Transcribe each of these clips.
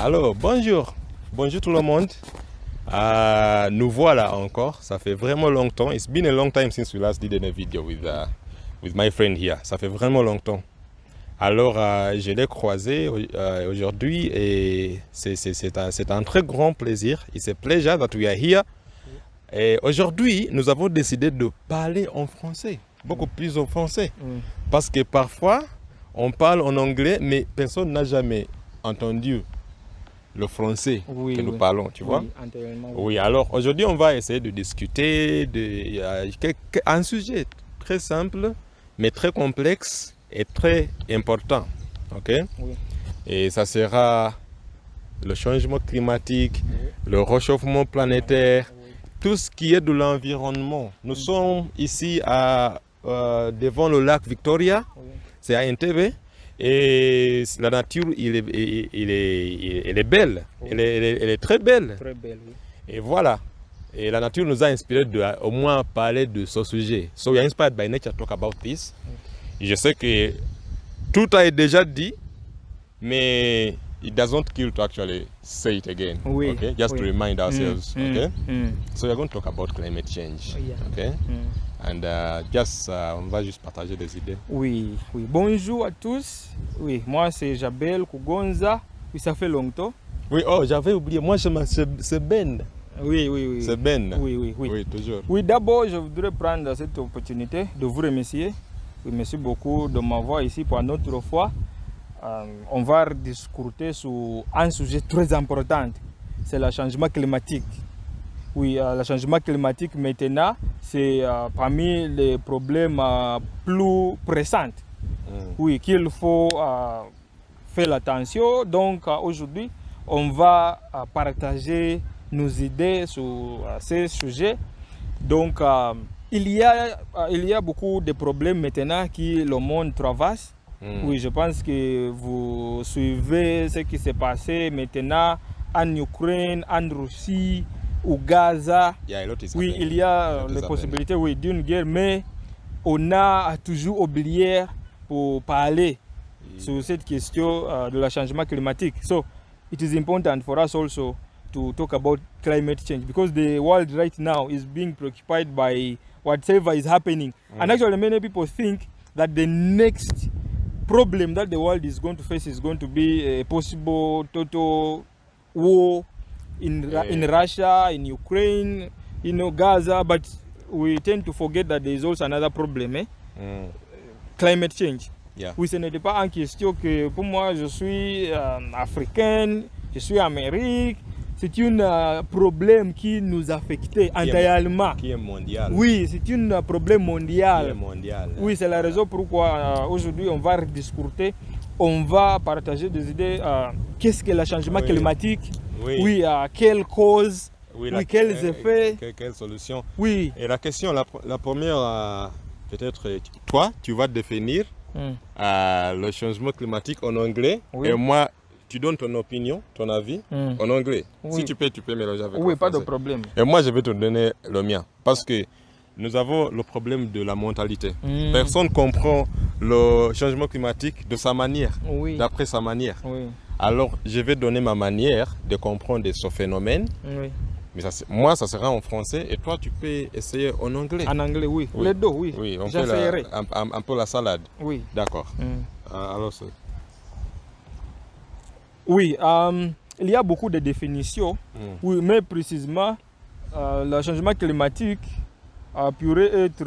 Alors, bonjour tout le monde. Nous voilà encore. Ça fait vraiment longtemps. It's been a long time since we last did a video with my friend here. Ça fait vraiment longtemps. Alors, je l'ai croisé aujourd'hui et c'est un très grand plaisir. It's a pleasure that we are here. Et aujourd'hui, nous avons décidé de parler en français, beaucoup plus en français. Parce que parfois, on parle en anglais, mais personne n'a jamais entendu le français que nous parlons, tu vois. Oui, alors aujourd'hui, on va essayer de discuter un sujet très simple, mais très complexe et très important. Ok? Et ça sera le changement climatique, le réchauffement planétaire, tout ce qui est de l'environnement. Nous sommes ici devant le lac Victoria, c'est à Entebbe. Et la nature, elle est belle, elle est très belle. Très belle, oui. Et voilà. Et la nature nous a inspiré de au moins parler de ce sujet. So we are inspired by nature to talk about this. Je sais que tout a été déjà dit, mais it doesn't kill to actually say it again. Oui. Okay? Just to remind ourselves. Okay? So we are going to talk about climate change. Yeah. Okay? And on va juste partager des idées. Oui. Bonjour à tous. Oui, moi c'est Jabel Kugonza. Oui, ça fait longtemps. Oui, oh, j'avais oublié. Moi, c'est Ben. Oui. C'est Ben. Oui, toujours. Oui, d'abord, je voudrais prendre cette opportunité de vous remercier. Oui, merci beaucoup de m'avoir ici pour une autre fois. On va discuter sur un sujet très important. C'est le changement climatique. Oui, le changement climatique maintenant, c'est parmi les problèmes plus pressants. Oui, qu'il faut faire attention. Donc aujourd'hui, on va partager nos idées sur ces sujets. Donc il y a beaucoup de problèmes maintenant que le monde traverse. Oui, je pense que vous suivez ce qui s'est passé maintenant en Ukraine, en Russie, au Gaza. Oui, il y a les possibilités d'une guerre, mais on a toujours oublié pour parler sur cette question de le changement climatique. So, it is important for us also to talk about climate change because the world right now is being preoccupied by whatever is happening. And actually many people think that the next problem that the world is going to face is going to be a possible total war in Russia, in Ukraine, Gaza, but we tend to forget that there is also another problem, climate change. Yeah. Oui, ce n'était pas en question que pour moi je suis africaine, je suis américaine. C'est un problème qui nous affecte entièrement. Qui est mondial. Oui, c'est un problème mondial. Qui est mondial. Oui, c'est la raison pourquoi aujourd'hui on va rediscuter, on va partager des idées. Qu'est-ce que le changement climatique? Oui, quelles causes? Oui, quels effets? Quelles solutions? Oui. Et la question, la première, peut-être, toi, tu vas définir le changement climatique en anglais. Et moi, tu donnes ton opinion, ton avis en anglais. Si tu peux mélanger avec moi. Oui, pas de problème. Et moi, je vais te donner le mien. Parce que nous avons le problème de la mentalité. Personne ne comprend le changement climatique de sa manière, d'après sa manière. Alors, je vais donner ma manière de comprendre ce phénomène. Mais moi, ça sera en français et toi, tu peux essayer en anglais. En anglais, oui. Les deux, oui. Oui, on fait un peu la salade. Oui. D'accord. Alors, oui, il y a beaucoup de définitions. Oui, mais précisément, le changement climatique pourrait être,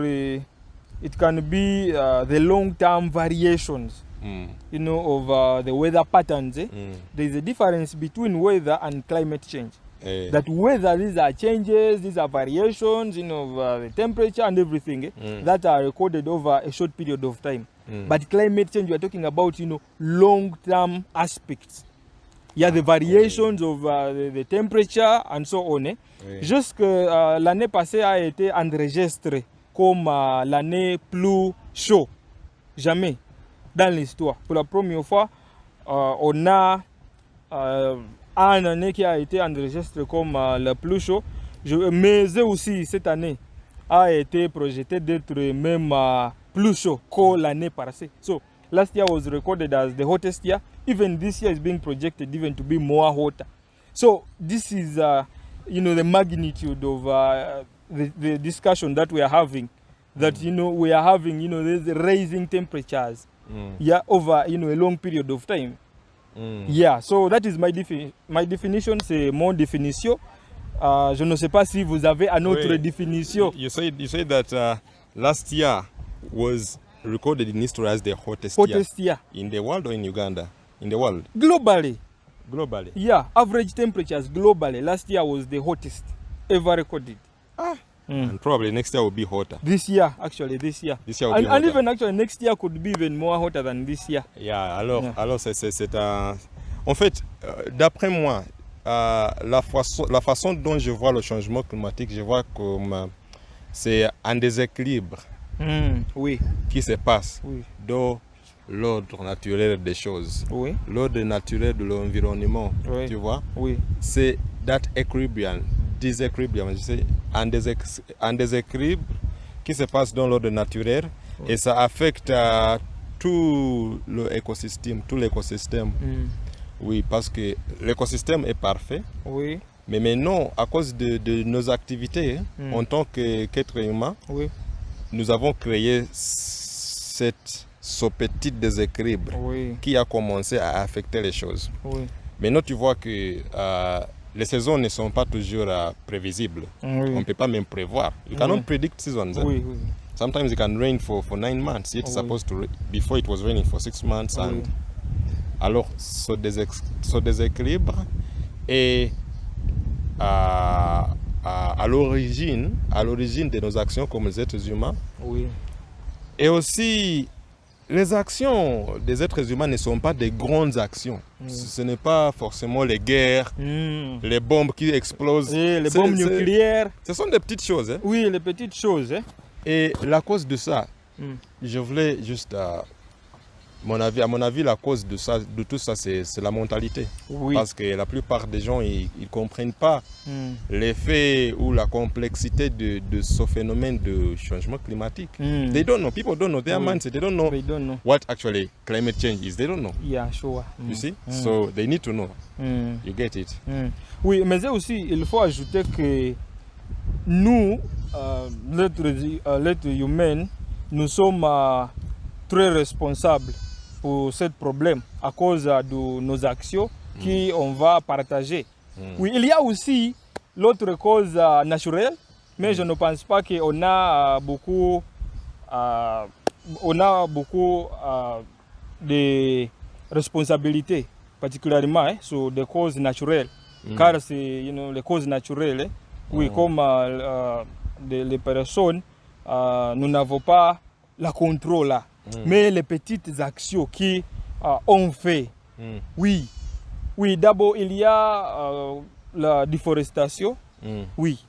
it can be the long-term variations, of the weather patterns. There is a difference between weather and climate change. That weather, these are changes, these are variations, the temperature and everything that are recorded over a short period of time. But climate change, we are talking about, long-term aspects. Il y a the variations of the temperature and so on. Jusque l'année passée a été enregistrée comme l'année plus chaude. Jamais dans l'histoire. Pour la première fois, on a une année qui a été enregistrée comme le plus chaud. Mais aussi cette année a été projetée d'être même plus chaud que l'année passée. So last year was recorded as the hottest year. even this year is being projected even to be more hotter. So this is, you know, the magnitude of the discussion that we are having. That, you know, we are having, you know, there's rising temperatures, yeah, over, you know, a long period of time. Yeah, so that is my definition, c'est mon définition. Je ne sais pas si vous avez une autre définition. You said that last year was recorded in history as the hottest year in the world, or in Uganda? In the world? Globally. Globally? Yeah, average temperatures globally last year was the hottest ever recorded. And probably next year will be hotter. This year, actually, this year. This year will be hotter. And even actually next year could be even more hotter than this year. Yeah, alors c'est un... En fait, d'après moi, la façon dont je vois le changement climatique, je vois comme c'est un déséquilibre oui. qui se passe Oui. dans l'ordre naturel des choses. Oui. L'ordre naturel de l'environnement, Oui. tu vois? Oui. C'est that déséquilibre, je sais, un déséquilibre qui se passe dans l'ordre naturel, et ça affecte tout l'écosystème. Oui, parce que l'écosystème est parfait. Oui. Mais maintenant, à cause de nos activités, en tant qu'être humain, oui. nous avons créé ce petit déséquilibre qui a commencé à affecter les choses. Oui. Maintenant, tu vois que les saisons ne sont pas toujours prévisibles. Oui. On ne peut pas même prévoir. You cannot predict seasons. Oui, oui. Sometimes it can rain for 9 months. It's supposed to before it was raining for 6 months. And alors, ce déséquilibre est à l'origine de nos actions comme les êtres humains. Oui. Et aussi, les actions des êtres humains ne sont pas des grandes actions. Ce n'est pas forcément les guerres, les bombes qui explosent. Et les bombes nucléaires. Ce sont des petites choses. Hein? Oui, les petites choses. Hein? Et la cause de ça, je voulais juste... à mon avis, la cause de tout ça, c'est la mentalité. Oui. Parce que la plupart des gens, ils ne comprennent pas l'effet ou la complexité de ce phénomène de changement climatique. They don't know. People don't know. Their mindset, they don't know what actually climate change is. They don't know. Yeah, sure. You see? So they need to know. You get it? Oui, mais aussi, il faut ajouter que nous, l'être humain, nous sommes très responsables pour ce problème à cause de nos actions qu'on va partager. Oui, il y a aussi l'autre cause naturelle, mais je ne pense pas qu'on a beaucoup, de responsabilités, particulièrement sur des causes naturelles. Car c'est les causes naturelles, oui, comme les personnes, nous n'avons pas la contrôle là. Mais les petites actions qui ont fait, oui, d'abord il y a la déforestation, oui,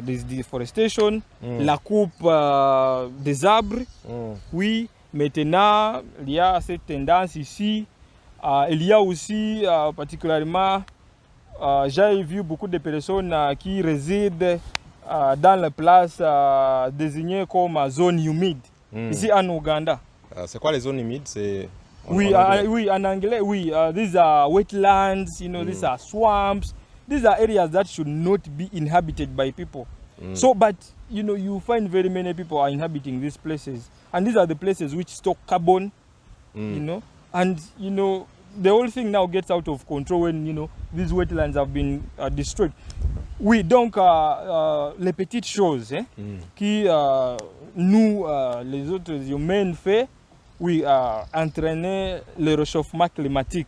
des déforestation, la coupe des arbres, oui, maintenant il y a cette tendance ici, il y a aussi particulièrement, j'ai vu beaucoup de personnes qui résident dans les places désignées comme zone humide, ici en Ouganda. C'est quoi les zones humides? Oui, en anglais, oui. These are wetlands, these are swamps. These are areas that should not be inhabited by people. So, but, you find very many people are inhabiting these places. And these are the places which stock carbon, and, the whole thing now gets out of control when, these wetlands have been destroyed. Oui, donc, les petites choses qui, nous, les autres humains, fait, oui, entraîner le réchauffement climatique.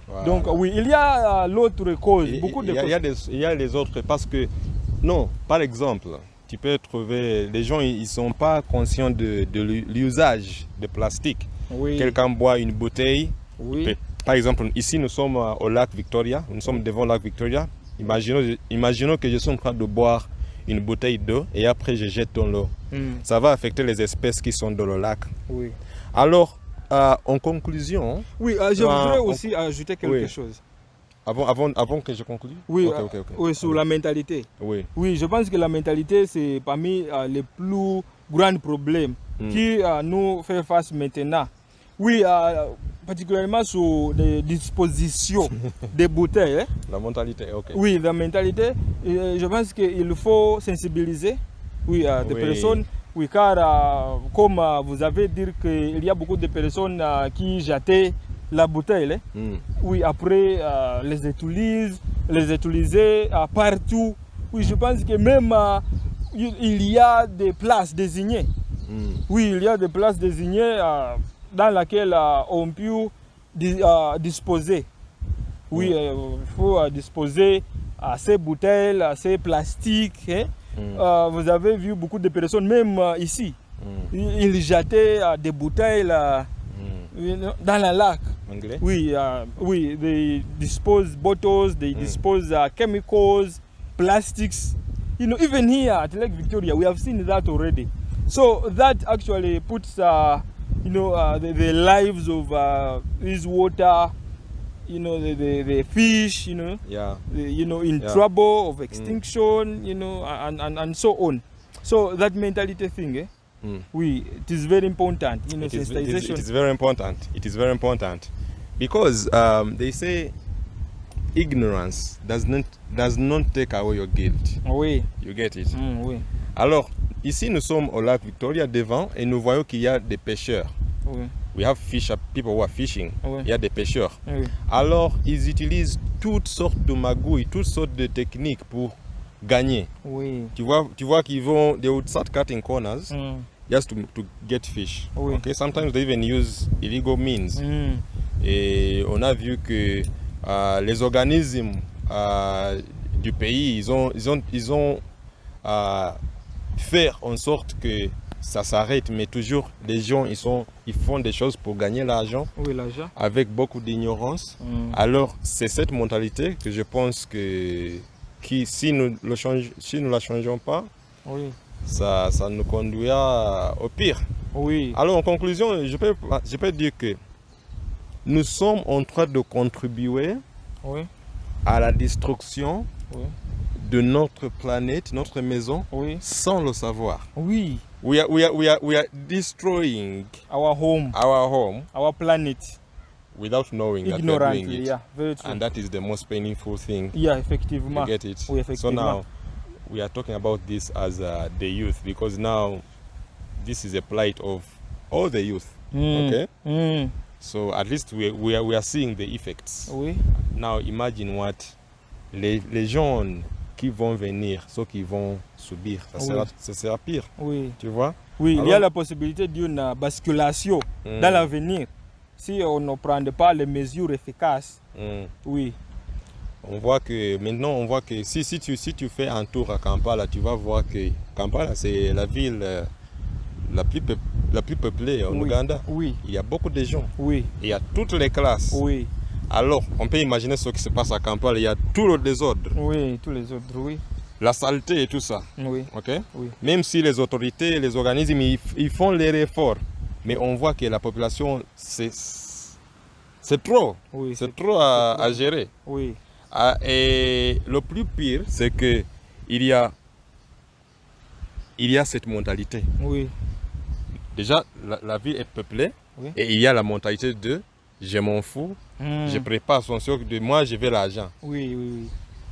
Voilà. Donc, oui, il y a l'autre cause, beaucoup de causes. Il y a les autres, parce que, non, par exemple, tu peux trouver, les gens, ils ne sont pas conscients de l'usage de plastique. Oui. Quelqu'un boit une bouteille, oui. Par exemple, ici, nous sommes au lac Victoria, nous sommes devant le lac Victoria. Imaginons que je suis en train de boire une bouteille d'eau et après je jette dans l'eau. Ça va affecter les espèces qui sont dans le lac. Oui. Alors, en conclusion... Oui, je voudrais aussi ajouter quelque chose. Avant que je conclue? Oui, okay. Oui, sur la mentalité. Oui. Oui, je pense que la mentalité, c'est parmi les plus grands problèmes qui nous fait face maintenant. Oui, particulièrement sur les dispositions des bouteilles. Hein. La mentalité, ok. Oui, la mentalité. Je pense qu'il faut sensibiliser des personnes. Oui, car comme vous avez dit qu'il y a beaucoup de personnes qui jetaient la bouteille. Hein. Oui, après les utiliser partout. Oui, je pense que même il y a des places désignées. Oui, il y a des places désignées dans lesquelles on peut disposer. Oui, il faut disposer ces bouteilles, ces plastiques. Hein. Vous avez vu beaucoup de personnes, même ici, ils jetaient des bouteilles dans le lac. Anglais? Oui, oui, they dispose bottles, they dispose chemicals, plastics. You know, even here at Lake Victoria, we have seen that already. So that actually puts, the lives of this water, the fish, in trouble of extinction, and so on. So that mentality thing, it is very important. It is very important. It is very important because they say ignorance does not take away your guilt. Oui. You get it? Oui. Alors, ici nous sommes au lac Victoria devant et nous voyons qu'il y a des pêcheurs. Oui. We have people who are fishing. Oui. Il y a des pêcheurs. Oui. Alors, ils utilisent toutes sortes de magouilles, toutes sortes de techniques pour gagner. Oui. Tu vois qu'ils vont, they would start cutting corners just to get fish. Oui. Okay? Sometimes they even use illegal means. Et on a vu que les organismes du pays, ils ont fait en sorte que ça s'arrête, mais toujours les gens ils font des choses pour gagner l'argent, oui, l'argent, avec beaucoup d'ignorance. Alors c'est cette mentalité que je pense que si nous la changeons pas, oui, ça nous conduira au pire. Oui. Alors en conclusion, je peux dire que nous sommes en train de contribuer oui, à la destruction oui, de notre planète, notre maison, oui, sans le savoir. Oui. We are destroying our home, our planet, without knowing that we are doing it. Yeah, very true. And that is the most painful thing. Yeah, effectivement. You get it? Oui, so now we are talking about this as the youth, because now this is a plight of all the youth. Okay? So at least we are seeing the effects. Oui. Now imagine what les jeunes qui vont venir, ceux qui vont subir, ça sera pire. Oui. Tu vois? Oui, alors, il y a la possibilité d'une basculation dans l'avenir si on ne prend pas les mesures efficaces. Oui. On voit que maintenant, si tu fais un tour à Kampala, tu vas voir que Kampala, c'est la ville la plus peuplée en Ouganda. Oui. Il y a beaucoup de gens. Oui. Il y a toutes les classes. Oui. Alors, on peut imaginer ce qui se passe à Kampala. Il y a tout le désordre. Oui, tous les autres, oui. La saleté et tout ça. Oui. Okay? Oui. Même si les autorités, les organismes, ils font les efforts. Mais on voit que la population, c'est trop. Oui, c'est trop à gérer. Oui. Et le plus pire, c'est que il y a cette mentalité. Oui. Déjà, la ville est peuplée, oui, et il y a la mentalité de je m'en fous, je prépare son sûr de moi, je veux l'argent. Oui, oui, oui.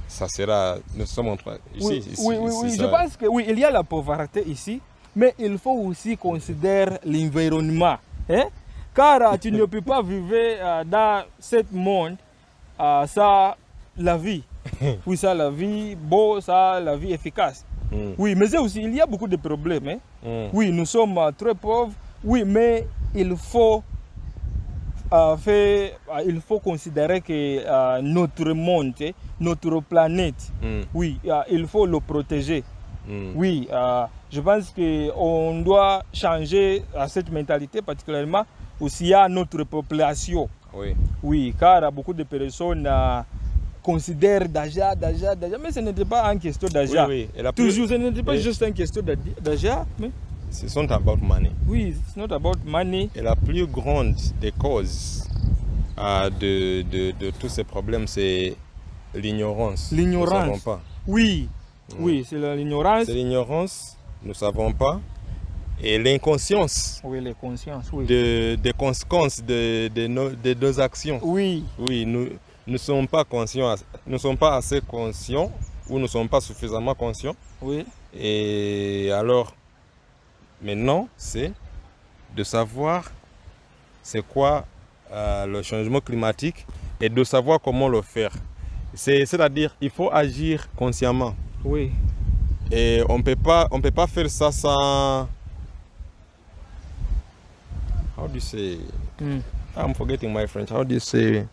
Ça sera, nous sommes en train. Oui, je pense que oui, il y a la pauvreté ici, mais il faut aussi considérer l'environnement. Hein? Car tu ne peux pas vivre dans ce monde sans la vie. Oui, ça la vie beau, ça la vie efficace. Oui, mais aussi il y a beaucoup de problèmes. Hein? Oui, nous sommes très pauvres. Oui, mais il faut considérer que notre monde, notre planète, oui, il faut le protéger. Oui, je pense qu'on doit changer cette mentalité, particulièrement aussi à notre population. Oui, oui, car beaucoup de personnes considèrent d'argent, mais ce n'était pas une question d'argent. Oui, oui. Toujours, ce n'était pas juste une question d'argent. Mais it's not about money. Oui, it's not about money. Et la plus grande des causes de tous ces problèmes, c'est l'ignorance. L'ignorance. Nous ne savons pas. Oui, oui, c'est l'ignorance. C'est l'ignorance, nous ne savons pas. et l'inconscience Oui, les consciences, oui. des conséquences de nos actions. Oui, Oui, nous ne sommes pas conscients, nous ne sommes pas assez conscients ou nous ne sommes pas suffisamment conscients. oui, Et alors, maintenant, c'est de savoir c'est quoi le changement climatique et de savoir comment le faire. C'est-à-dire, il faut agir consciemment. oui. Et on peut pas faire ça sans... How do you say... Mm. I'm forgetting my French. How do you say...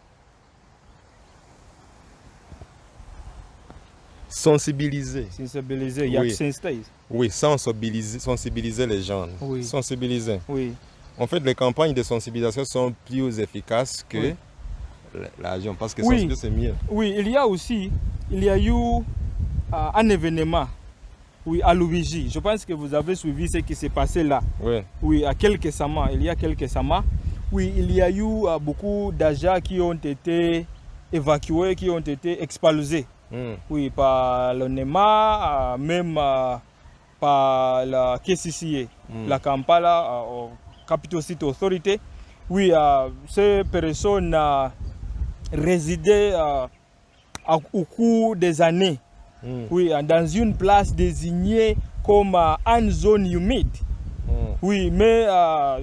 Sensibiliser. Sensibiliser, il y a Oui. que sensei. Oui, sensibiliser les gens. Oui. Sensibiliser. Oui, En fait, les campagnes de sensibilisation sont plus efficaces que Oui. l'agent, parce que Oui. sensibiliser, c'est mieux. oui, il y a eu un événement, oui, à Lubiji. Je pense que vous avez suivi ce qui s'est passé là. Oui. Oui, il y a quelques semaines. Oui, il y a eu beaucoup d'agents qui ont été évacués, qui ont été expulsés. Mm. Oui, par le NEMA, même par la KCCA, la Kampala Capital City Authority. Oui, ces personnes résidaient au cours des années, oui, dans une place désignée comme une zone humide. Oui, mais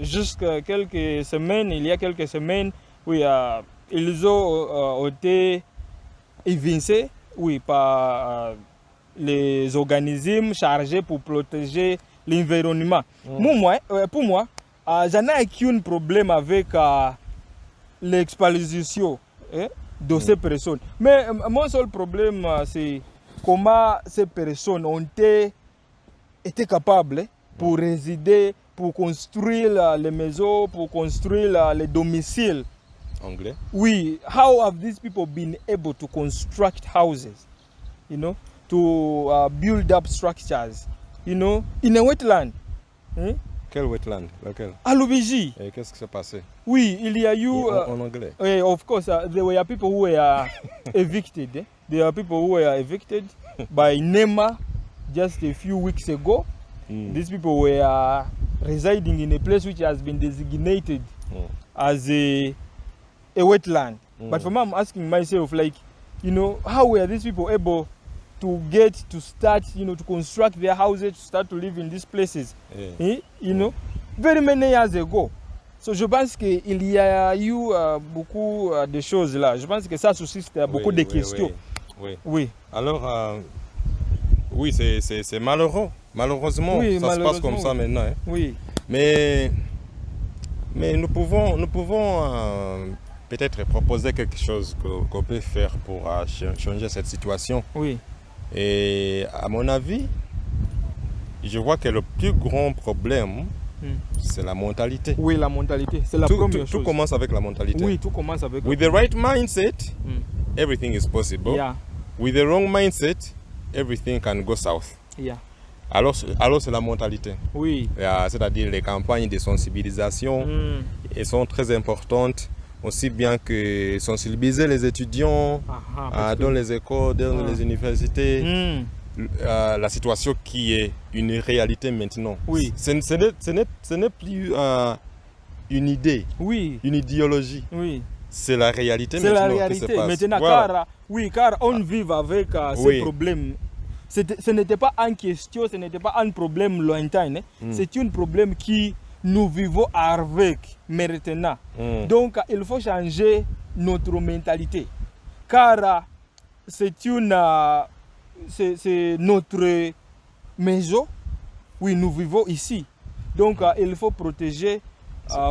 jusqu'à quelques semaines, il y a quelques semaines, oui, ils ont été évincés, oui, par les organismes chargés pour protéger l'environnement. Pour moi, j'en ai aucun problème avec l'expulsion de ces personnes. Mais mon seul problème, c'est comment ces personnes ont été capables pour résider, pour construire les maisons, pour construire les domiciles. Anglais. Oui, how have these people been able to construct houses, you know, to build up structures, you know, in a wetland? Quel wetland? Lequel? À Lubiji. Et qu'est-ce qui s'est passé? Oui, il y a eu... En anglais. Of course, there were people who were evicted. There are people who were evicted by NEMA just a few weeks ago. These people were residing in a place which has been designated as a wetland. But for me, I'm asking myself, like, you know, how were these people able to get to start, you know, to construct their houses, to start to live in these places, you know, very many years ago. So je pense qu'il y a eu beaucoup de choses là. Je pense que ça suscite beaucoup de questions. Oui. Alors, oui, c'est malheureux. Malheureusement, oui, ça se passe comme ça maintenant. Hein. Oui. Mais nous pouvons peut-être proposer quelque chose qu'on peut faire pour changer cette situation. Oui. Et à mon avis, je vois que le plus grand problème, c'est la mentalité. Oui, la mentalité, c'est la première chose. Tout commence avec la mentalité. Oui, tout commence avec. With the right mindset, everything is possible. Yeah. With the wrong mindset, everything can go south. Yeah. Alors c'est la mentalité. Oui. C'est-à-dire les campagnes de sensibilisation elles sont très importantes, aussi bien que sensibiliser les étudiants dans les écoles, dans les universités. La situation qui est une réalité maintenant. Oui. Ce n'est plus une idée, une idéologie. Oui. C'est la réalité maintenant. C'est la réalité maintenant, voilà. car on vit avec ces problèmes. Ce n'était pas une question, ce n'était pas un problème lointain. C'est un problème qui nous vivons avec maintenant. Donc, il faut changer notre mentalité. Car c'est notre maison. Oui, nous vivons ici. Donc, il faut protéger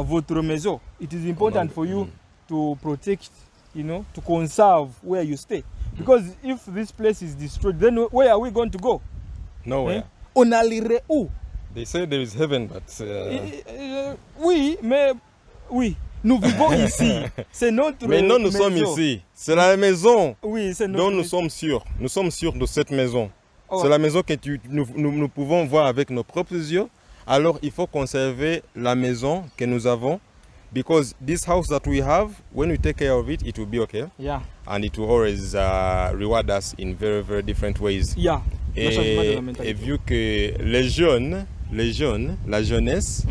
votre maison. It is important for you to protect, you know, to conserve where you stay. Because if this place is destroyed, then where are we going to go? Nowhere. On allairait où? They say there is heaven, but... Oui, mais... Oui, nous vivons ici. C'est notre Maintenant, nous sommes ici. C'est la maison dont nous sommes sûrs. Nous sommes sûrs de cette maison. C'est la maison que nous pouvons voir avec nos propres yeux. Alors, il faut conserver la maison que nous avons. Because this house that we have, when we take care of it, it will be okay. Yeah. And it will always reward us in very, very different ways. Yeah. Et vu que les jeunes, les jeunes, la jeunesse,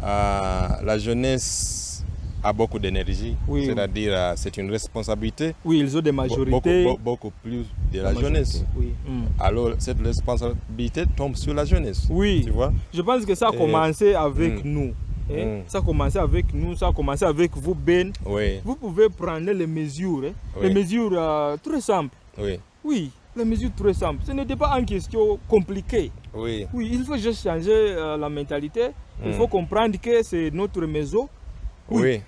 la jeunesse a beaucoup d'énergie, Oui. c'est-à-dire c'est une responsabilité Oui, ils ont des majorités. beaucoup plus de la jeunesse. Oui. Alors cette responsabilité tombe sur la jeunesse. Oui. Tu vois? Je pense que ça a commencé avec nous. Hein? Ça a commencé avec nous, ça a commencé avec vous, Ben. Oui. Vous pouvez prendre les mesures, hein? Oui. Les mesures très simples. Oui. Oui, les mesures très simples. Ce n'était pas une question compliquée. Oui. Oui, il faut juste changer la mentalité. Il faut comprendre que c'est notre maison. Oui.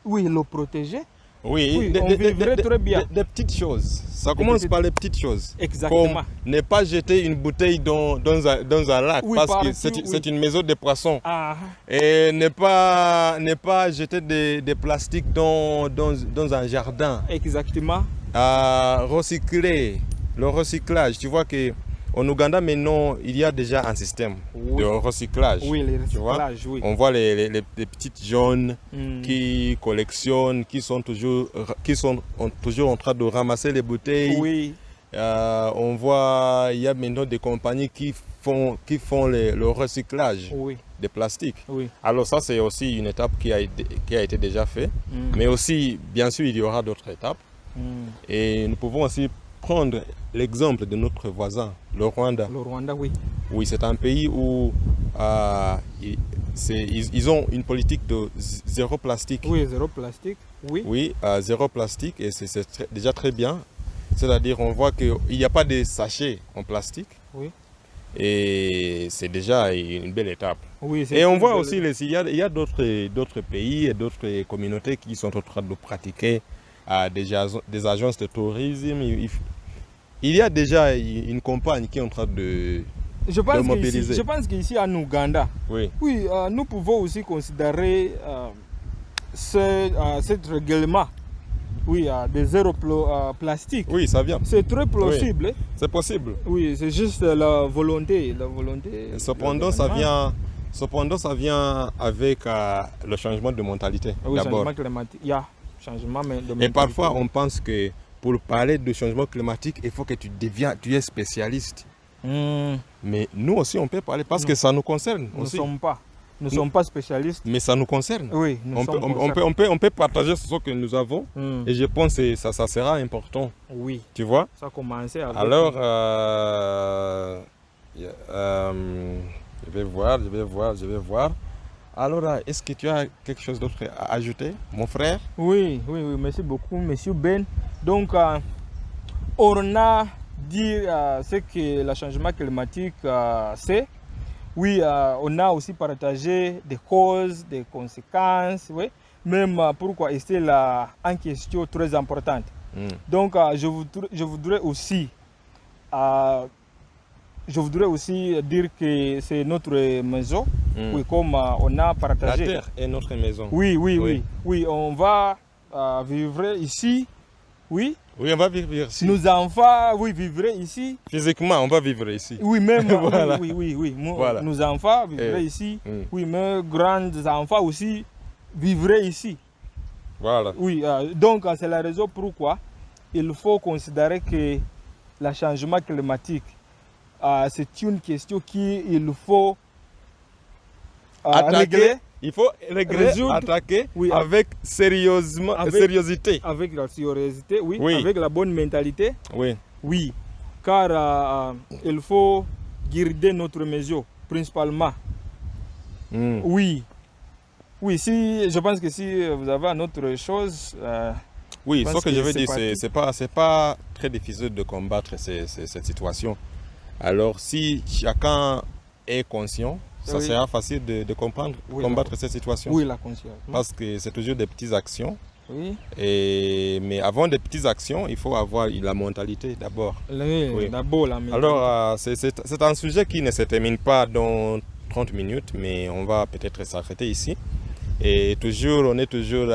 Oui, le protéger. Oui, on vivrait très bien. Des petites choses. Ça commence par les petites choses. Exactement. Comme ne pas jeter une bouteille dans un lac parce que c'est une maison de poissons. Et ne pas jeter des plastiques dans un jardin. Exactement. Recycler, le recyclage. Tu vois que en Ouganda maintenant, il y a déjà un système de recyclage. Oui, le recyclage, tu vois? On voit les petites jaunes qui collectionnent, qui sont toujours en train de ramasser les bouteilles. Oui. On voit, il y a maintenant des compagnies qui font le recyclage des plastiques. Oui. Alors ça, c'est aussi une étape qui a été déjà faite. Mais aussi, bien sûr, il y aura d'autres étapes. Et nous pouvons aussi prendre l'exemple de notre voisin, le Rwanda. Le Rwanda, oui. Oui, c'est un pays où ils ont une politique de zéro plastique. Oui, zéro plastique. Oui. Oui, zéro plastique et c'est déjà très bien. C'est-à-dire, on voit qu'il n'y a pas de sachets en plastique. Oui. Et c'est déjà une belle étape. Oui, et on voit aussi, il y a d'autres pays et d'autres communautés qui sont en train de pratiquer des agences de tourisme. Il y a déjà une campagne qui est en train de mobiliser. Je pense qu'ici en Ouganda, oui, nous pouvons aussi considérer ce règlement de zéro plastique. Oui, ça vient. C'est très possible. Oui, c'est possible. Oui, c'est juste la volonté. Cependant, ça vient avec le changement de mentalité. Oui, d'abord. Changement climatique. Changement de mentalité. Et parfois, on pense que pour parler de changement climatique, il faut que tu es spécialiste. Mais nous aussi, on peut parler parce que ça nous concerne. Nous ne sommes pas spécialistes. Mais ça nous concerne. Oui, on peut partager ce que nous avons. Et je pense que ça sera important. Oui. Tu vois? Ça a commencé avec... Alors, je vais voir. Alors, est-ce que tu as quelque chose d'autre à ajouter, mon frère? Oui, merci beaucoup, monsieur Ben. Donc, on a dit ce que le changement climatique c'est. Oui, on a aussi partagé des causes, des conséquences, oui, même pourquoi c'est là une question très importante. Donc, je voudrais aussi dire que c'est notre maison, oui, comme on a partagé. La terre est notre maison. Oui, on va vivre ici, oui. Oui, on va vivre ici. Nos enfants, vivraient ici. Physiquement, on va vivre ici. Oui, même, voilà. oui. Voilà. Nos enfants vivraient ici. Oui, mes grands-enfants aussi vivraient ici. Voilà. Oui, donc c'est la raison pourquoi il faut considérer que le changement climatique, c'est une question qu'il faut régler. Il faut attaquer avec sériosité. Avec la sériosité, oui. Avec la bonne mentalité. Oui. Car il faut garder notre maison, principalement. Oui, je pense que si vous avez une autre chose... oui, ce que je veux dire, c'est pas très difficile de combattre cette situation. Alors, si chacun est conscient, ça sera facile de comprendre, combattre cette situation. Oui, la conscience. Parce que c'est toujours des petites actions. Oui. Mais avant des petites actions, il faut avoir la mentalité d'abord. D'abord la mentalité. Alors, c'est un sujet qui ne se termine pas dans 30 minutes, mais on va peut-être s'arrêter ici. Et on est toujours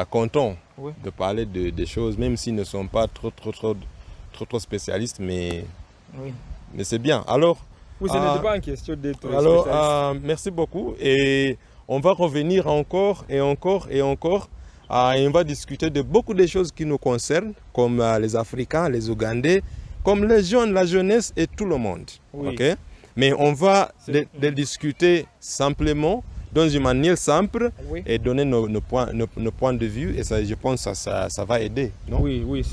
content de parler des choses, même s'ils ne sont pas trop spécialistes, mais c'est bien. Alors, ce n'était pas une question d'être spécialiste. Alors, merci beaucoup. Et on va revenir encore et encore. Et on va discuter de beaucoup de choses qui nous concernent, comme les Africains, les Ougandais, comme les jeunes, la jeunesse et tout le monde. Okay? Mais on va C'est- les discuter simplement, dans une manière simple, Oui. et donner nos points de vue. Et ça, je pense que ça va aider, non? Oui, oui,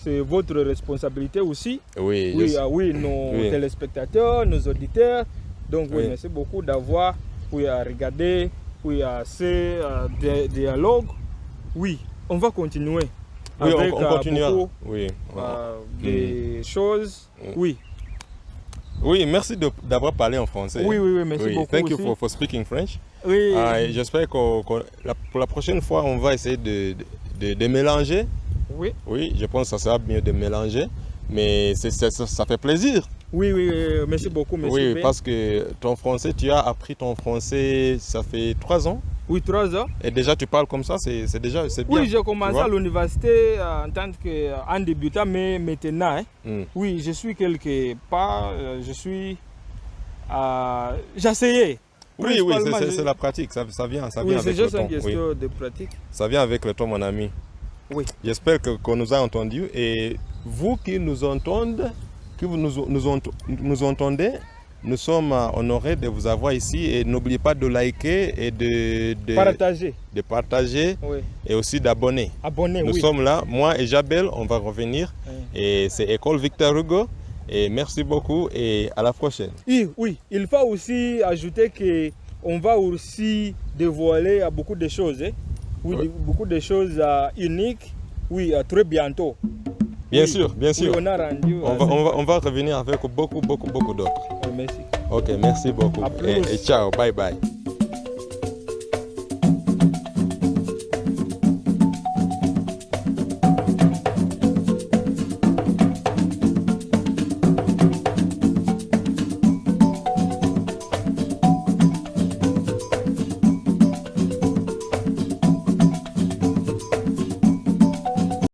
c'est votre responsabilité aussi. Oui, Oui, je- oui, nos Oui. téléspectateurs, nos auditeurs. Donc, oui, Oui. merci beaucoup d'avoir regardé ces dialogues. Oui, on va continuer. oui, avec on continuera. beaucoup Oui. des choses. Mm. Oui. Oui, merci d'avoir parlé en français. Oui, oui, oui, merci beaucoup Thank you aussi. for speaking French. Oui. Et j'espère que pour la prochaine fois, on va essayer de mélanger. Oui. Oui, je pense que ça sera mieux de mélanger. Mais ça fait plaisir. Oui, oui, merci beaucoup, monsieur. Oui, Ben. parce que ton français, tu as appris ton français, ça fait 3 ans. Oui, 3 ans. Et déjà, tu parles comme ça, c'est bien. Oui, j'ai commencé vois. à l'université en tant qu'en débutant, mais maintenant, hein, Mm. oui, je suis quelque part, j'ai essayé. Oui, Principalement, c'est la pratique, ça vient Oui, avec c'est le juste temps. une question de pratique. Ça vient avec le temps, mon ami. Oui. J'espère qu'on nous a entendus et vous qui nous entendez, nous entendez, nous sommes honorés de vous avoir ici et n'oubliez pas de liker et Partager. de partager Oui. et aussi d'abonner. Abonner, Nous oui. sommes là, moi et Jabel, on va revenir Oui. et c'est École Victor Hugo et merci beaucoup et à la prochaine. Oui, oui, il faut aussi ajouter qu'on va aussi dévoiler beaucoup de choses. Hein. Oui, Oui. beaucoup de choses uniques. Oui, très bientôt. Bien Oui. sûr, bien sûr. Oui, on a rendu. On va revenir avec beaucoup d'autres. Merci. Ok, merci beaucoup. À plus. Et ciao, bye bye.